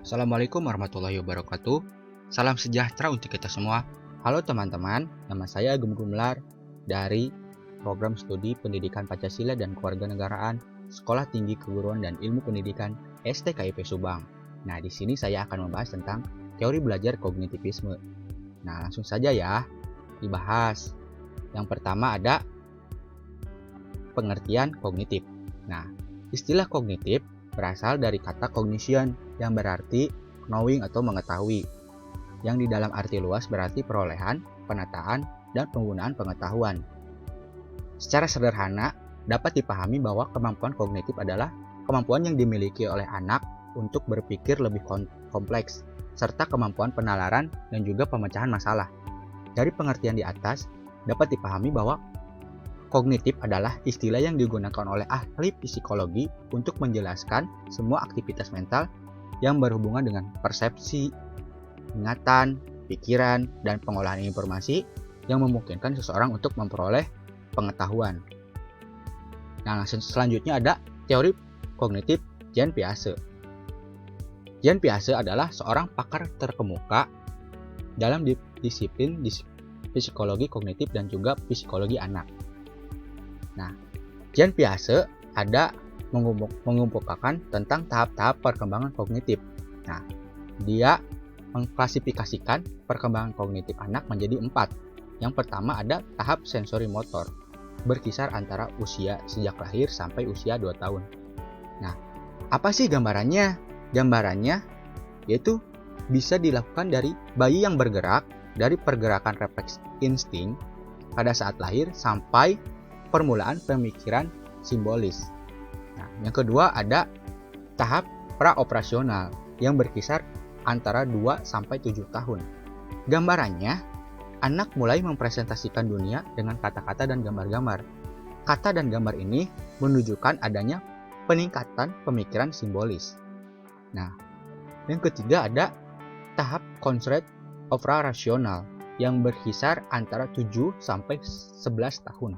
Assalamualaikum warahmatullahi wabarakatuh. Salam sejahtera untuk kita semua. Halo teman-teman, nama saya Agung Gumelar dari Program Studi Pendidikan Pancasila dan Kewarganegaraan Sekolah Tinggi Keguruan dan Ilmu Pendidikan STKIP Subang. Nah, di sini saya akan membahas tentang teori belajar kognitivisme. Nah, langsung saja ya dibahas. Yang pertama ada pengertian kognitif. Nah, istilah kognitif berasal dari kata cognition yang berarti knowing atau mengetahui, yang di dalam arti luas berarti perolehan, penataan, dan penggunaan pengetahuan. Secara sederhana, dapat dipahami bahwa kemampuan kognitif adalah kemampuan yang dimiliki oleh anak untuk berpikir lebih kompleks, serta kemampuan penalaran dan juga pemecahan masalah. Dari pengertian di atas, dapat dipahami bahwa kognitif adalah istilah yang digunakan oleh ahli psikologi untuk menjelaskan semua aktivitas mental yang berhubungan dengan persepsi, ingatan, pikiran, dan pengolahan informasi yang memungkinkan seseorang untuk memperoleh pengetahuan. Nah, selanjutnya ada teori kognitif Jean Piaget. Jean Piaget adalah seorang pakar terkemuka dalam disiplin psikologi kognitif dan juga psikologi anak. Nah, Jean Piaget ada mengumpulkan tentang tahap-tahap perkembangan kognitif. Nah, dia mengklasifikasikan perkembangan kognitif anak menjadi 4. Yang pertama ada tahap sensori motor, berkisar antara usia sejak lahir sampai usia 2 tahun. Nah, apa sih gambarannya? Gambarannya yaitu bisa dilakukan dari bayi yang bergerak dari pergerakan refleks insting pada saat lahir sampai permulaan pemikiran simbolis. Nah, yang kedua ada tahap praoperasional yang berkisar antara 2 sampai 7 tahun. Gambarannya, anak mulai mempresentasikan dunia dengan kata-kata dan gambar-gambar. Kata dan gambar ini menunjukkan adanya peningkatan pemikiran simbolis. Nah, yang ketiga ada tahap konsret operasional yang berkisar antara 7 sampai 11 tahun.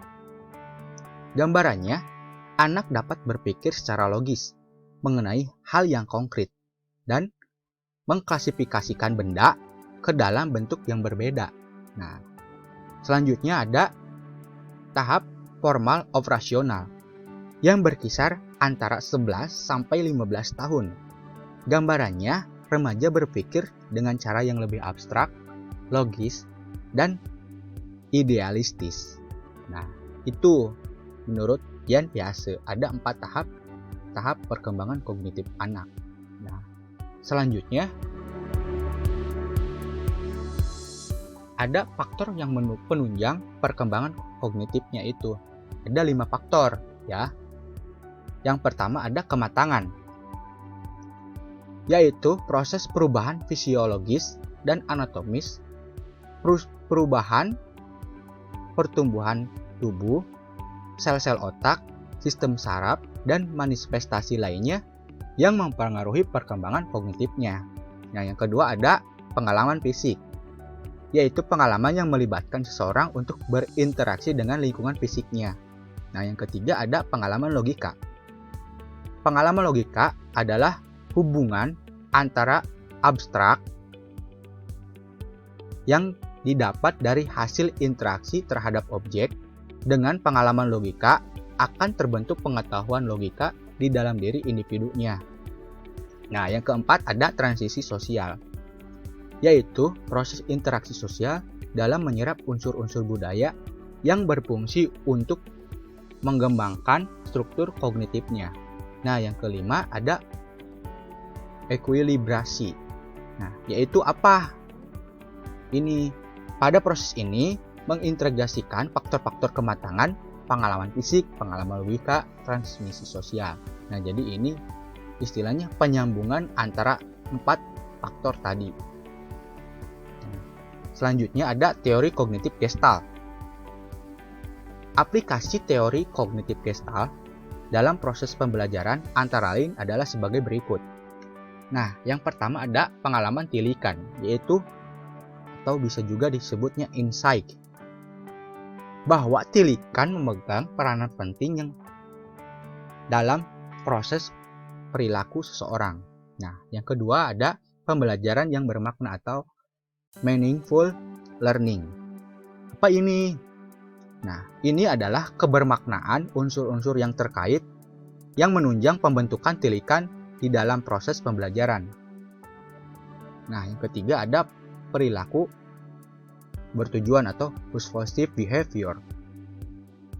Gambarannya, anak dapat berpikir secara logis mengenai hal yang konkret dan mengklasifikasikan benda ke dalam bentuk yang berbeda. Nah, selanjutnya ada tahap formal operasional yang berkisar antara 11 sampai 15 tahun. Gambarannya, remaja berpikir dengan cara yang lebih abstrak, logis, dan idealistis. Nah, itu menurut Jean Piaget ada 4 tahap perkembangan kognitif anak. Nah, selanjutnya ada faktor yang penunjang perkembangan kognitifnya itu. Ada 5 faktor ya. Yang pertama ada kematangan, yaitu proses perubahan fisiologis dan anatomis, perubahan pertumbuhan tubuh, sel-sel otak, sistem saraf, dan manifestasi lainnya yang mempengaruhi perkembangan kognitifnya. Nah, yang kedua ada pengalaman fisik, yaitu pengalaman yang melibatkan seseorang untuk berinteraksi dengan lingkungan fisiknya. Nah, yang ketiga ada pengalaman logika. Pengalaman logika adalah hubungan antara abstrak yang didapat dari hasil interaksi terhadap objek dengan pengalaman logika akan terbentuk pengetahuan logika di dalam diri individunya. Nah, yang keempat ada transisi sosial, yaitu proses interaksi sosial dalam menyerap unsur-unsur budaya yang berfungsi untuk mengembangkan struktur kognitifnya. Nah, yang kelima ada ekuilibrasi. Nah, yaitu apa? Ini pada proses ini mengintegrasikan faktor-faktor kematangan, pengalaman fisik, pengalaman logika, transmisi sosial. Nah, jadi ini istilahnya penyambungan antara 4 faktor tadi. Selanjutnya ada teori kognitif Gestalt. Aplikasi teori kognitif Gestalt dalam proses pembelajaran antara lain adalah sebagai berikut. Nah, yang pertama ada pengalaman tilikan, yaitu atau bisa juga disebutnya insight, bahwa tilikan memegang peranan penting yang dalam proses perilaku seseorang. Nah, yang kedua ada pembelajaran yang bermakna atau meaningful learning. Apa ini? Nah, ini adalah kebermaknaan unsur-unsur yang terkait yang menunjang pembentukan tilikan di dalam proses pembelajaran. Nah, yang ketiga ada perilaku bertujuan atau purposive behavior.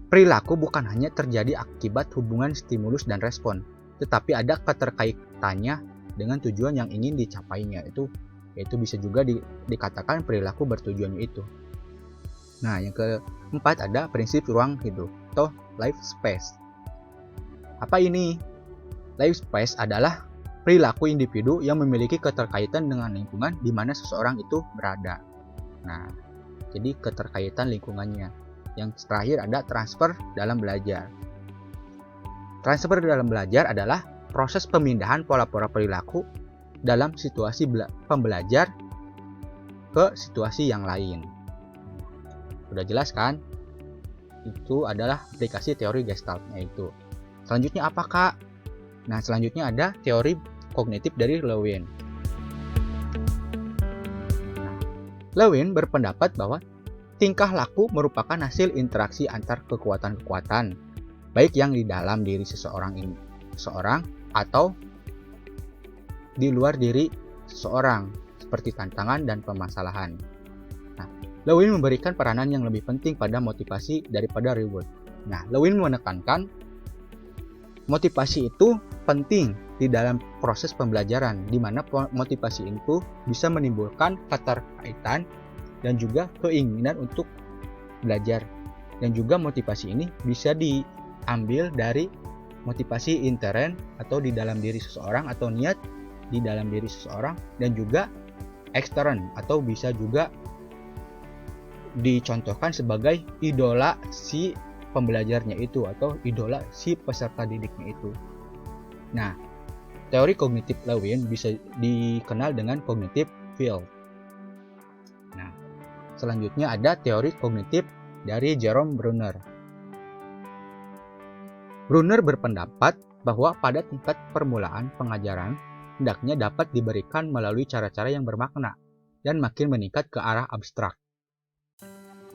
Perilaku bukan hanya terjadi akibat hubungan stimulus dan respon, tetapi ada keterkaitannya dengan tujuan yang ingin dicapainya. Itu bisa juga dikatakan perilaku bertujuannya itu. Nah, yang keempat ada prinsip ruang hidup atau life space. Apa ini? Life space adalah perilaku individu yang memiliki keterkaitan dengan lingkungan di mana seseorang itu berada. Nah, jadi keterkaitan lingkungannya. Yang terakhir ada transfer dalam belajar. Transfer dalam belajar adalah proses pemindahan pola-pola perilaku dalam situasi pembelajar ke situasi yang lain. Sudah jelas kan? Itu adalah aplikasi teori Gestalt-nya itu. Selanjutnya apa, Kak? Nah, selanjutnya ada teori kognitif dari Lewin. Lewin berpendapat bahwa tingkah laku merupakan hasil interaksi antar kekuatan-kekuatan, baik yang di dalam diri seseorang atau di luar diri seseorang, seperti tantangan dan permasalahan. Nah, Lewin memberikan peranan yang lebih penting pada motivasi daripada reward. Nah, Lewin menekankan motivasi itu penting di dalam proses pembelajaran, di mana motivasi itu bisa menimbulkan keterkaitan dan juga keinginan untuk belajar. Dan juga motivasi ini bisa diambil dari motivasi intern atau di dalam diri seseorang atau niat di dalam diri seseorang, dan juga ekstern atau bisa juga dicontohkan sebagai idola si pembelajarnya itu atau idola si peserta didiknya itu. Nah, teori kognitif Lewin bisa dikenal dengan cognitive field. Nah, selanjutnya ada teori kognitif dari Jerome Bruner. Bruner berpendapat bahwa pada tingkat permulaan pengajaran hendaknya dapat diberikan melalui cara-cara yang bermakna dan makin meningkat ke arah abstrak.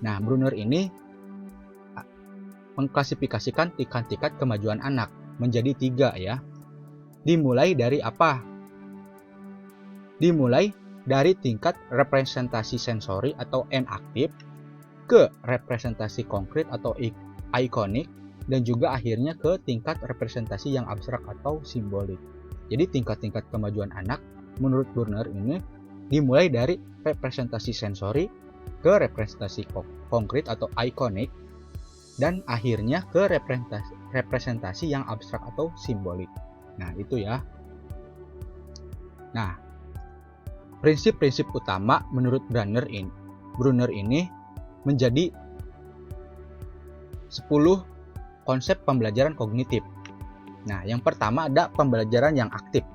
Nah, Bruner ini mengklasifikasikan tingkat-tingkat kemajuan anak menjadi 3 ya. Dimulai dari apa? Dimulai dari tingkat representasi sensori atau enaktif ke representasi konkret atau ikonik, dan juga akhirnya ke tingkat representasi yang abstrak atau simbolik. Jadi tingkat-tingkat kemajuan anak menurut Bruner ini dimulai dari representasi sensori ke representasi konkret atau ikonik, dan akhirnya ke representasi yang abstrak atau simbolik. Nah, itu ya. Nah, prinsip-prinsip utama menurut Bruner ini menjadi 10 konsep pembelajaran kognitif. Nah, yang pertama ada pembelajaran yang aktif.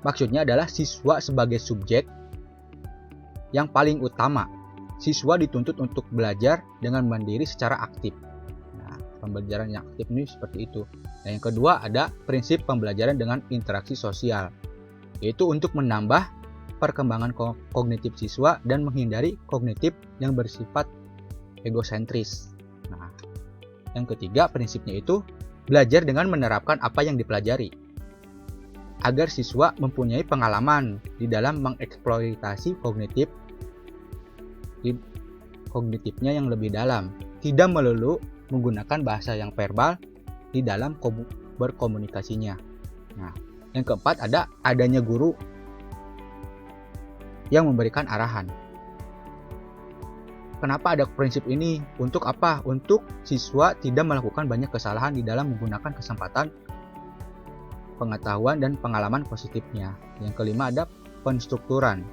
Maksudnya adalah siswa sebagai subjek yang paling utama. Siswa dituntut untuk belajar dengan mandiri secara aktif. Nah, pembelajaran yang aktif ini seperti itu. Nah, yang kedua ada prinsip pembelajaran dengan interaksi sosial, yaitu untuk menambah perkembangan kognitif siswa dan menghindari kognitif yang bersifat egosentris. Nah, yang ketiga prinsipnya itu belajar dengan menerapkan apa yang dipelajari, agar siswa mempunyai pengalaman di dalam mengeksploitasi kognitifnya yang lebih dalam, tidak melulu menggunakan bahasa yang verbal di dalam berkomunikasinya. Nah, yang keempat adanya guru yang memberikan arahan. Kenapa ada prinsip ini? Untuk apa? Untuk siswa tidak melakukan banyak kesalahan di dalam menggunakan kesempatan pengetahuan dan pengalaman positifnya. Yang kelima ada penstrukturan,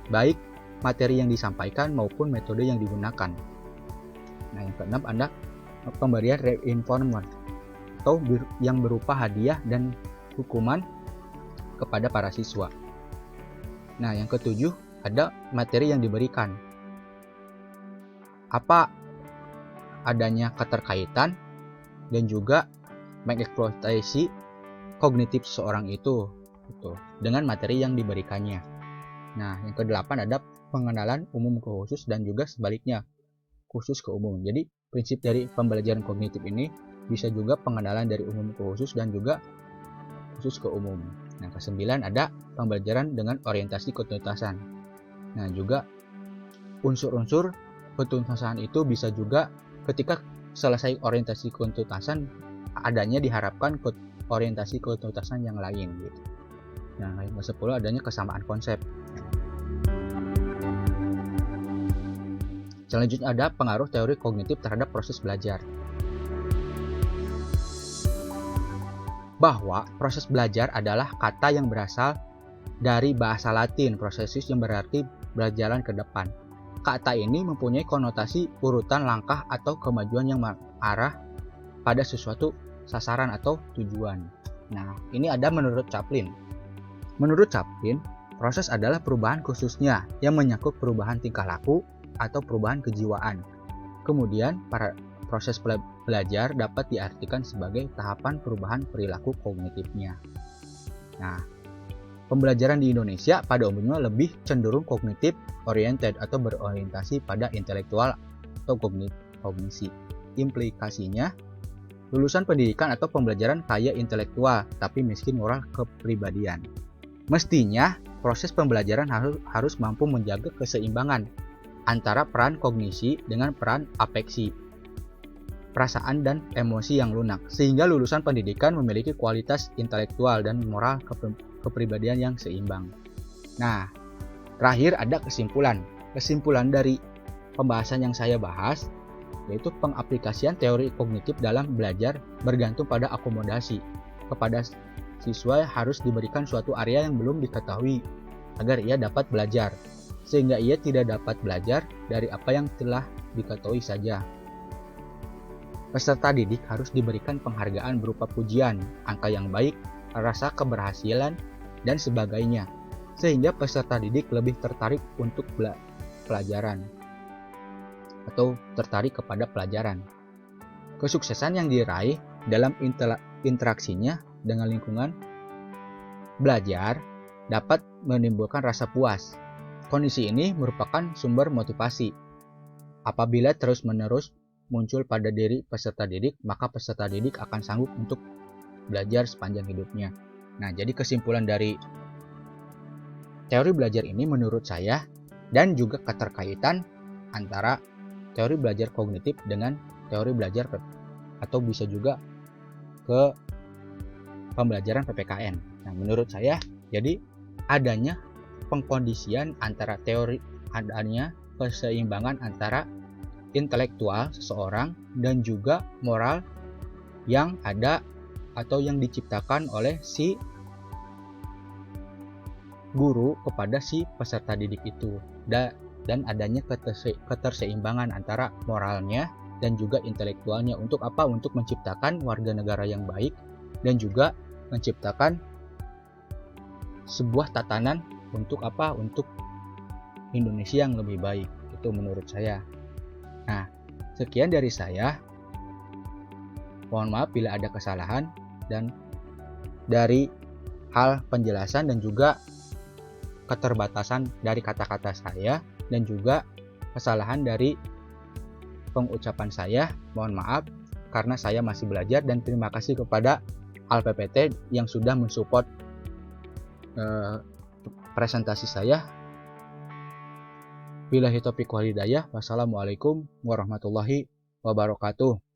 baik materi yang disampaikan maupun metode yang digunakan. Nah, yang keenam ada pemberian reinforcement atau yang berupa hadiah dan hukuman kepada para siswa. Nah, yang ketujuh ada materi yang diberikan. Apa adanya keterkaitan dan juga mengeksploitasi kognitif seseorang itu gitu, dengan materi yang diberikannya. Nah, yang kedelapan ada pengenalan umum ke khusus dan juga sebaliknya, khusus ke umum. Jadi, prinsip dari pembelajaran kognitif ini bisa juga pengenalan dari umum ke khusus dan juga khusus ke umum. Nah, kesembilan ada pembelajaran dengan orientasi ketuntasan. Nah, juga unsur-unsur ketuntasan itu bisa juga ketika selesai orientasi ketuntasan adanya diharapkan orientasi ketuntasan yang lain gitu. Nah, yang ke-10 adanya kesamaan konsep. Selanjutnya ada pengaruh teori kognitif terhadap proses belajar. Bahwa proses belajar adalah kata yang berasal dari bahasa Latin processus yang berarti berjalan ke depan. Kata ini mempunyai konotasi urutan langkah atau kemajuan yang mengarah pada sesuatu sasaran atau tujuan. Nah, ini ada menurut Chaplin. Menurut Chaplin, proses adalah perubahan khususnya yang menyangkut perubahan tingkah laku atau perubahan kejiwaan. Kemudian, proses belajar dapat diartikan sebagai tahapan perubahan perilaku kognitifnya. Nah, pembelajaran di Indonesia pada umumnya lebih cenderung kognitif oriented atau berorientasi pada intelektual atau kognisi. Implikasinya, lulusan pendidikan atau pembelajaran kaya intelektual tapi miskin moral kepribadian. Mestinya, proses pembelajaran harus mampu menjaga keseimbangan antara peran kognisi dengan peran afeksi, perasaan dan emosi yang lunak, sehingga lulusan pendidikan memiliki kualitas intelektual dan moral kepribadian yang seimbang. Nah, terakhir ada kesimpulan. Kesimpulan dari pembahasan yang saya bahas yaitu pengaplikasian teori kognitif dalam belajar bergantung pada akomodasi. Kepada siswa harus diberikan suatu area yang belum diketahui agar ia dapat belajar, sehingga ia tidak dapat belajar dari apa yang telah diketahui saja. Peserta didik harus diberikan penghargaan berupa pujian, angka yang baik, rasa keberhasilan, dan sebagainya, sehingga peserta didik lebih tertarik untuk pelajaran atau tertarik kepada pelajaran. Kesuksesan yang diraih dalam interaksinya dengan lingkungan belajar dapat menimbulkan rasa puas. Kondisi ini merupakan sumber motivasi. Apabila terus-menerus muncul pada diri peserta didik, maka peserta didik akan sanggup untuk belajar sepanjang hidupnya. Nah, jadi kesimpulan dari teori belajar ini menurut saya dan juga keterkaitan antara teori belajar kognitif dengan teori belajar atau bisa juga ke pembelajaran PPKN. Nah, menurut saya jadi adanya pengkondisian antara teori, adanya keseimbangan antara intelektual seseorang dan juga moral yang ada atau yang diciptakan oleh si guru kepada si peserta didik itu, dan adanya keterseimbangan antara moralnya dan juga intelektualnya. Untuk apa? Untuk menciptakan warga negara yang baik dan juga menciptakan sebuah tatanan untuk apa? Untuk Indonesia yang lebih baik. Itu menurut saya. Nah, sekian dari saya. Mohon maaf bila ada kesalahan dan dari hal penjelasan dan juga keterbatasan dari kata-kata saya dan juga kesalahan dari pengucapan saya. Mohon maaf karena saya masih belajar, dan terima kasih kepada ALPPT yang sudah mensupport presentasi saya. Billahi taufiq wal hidayah. Wassalamualaikum warahmatullahi wabarakatuh.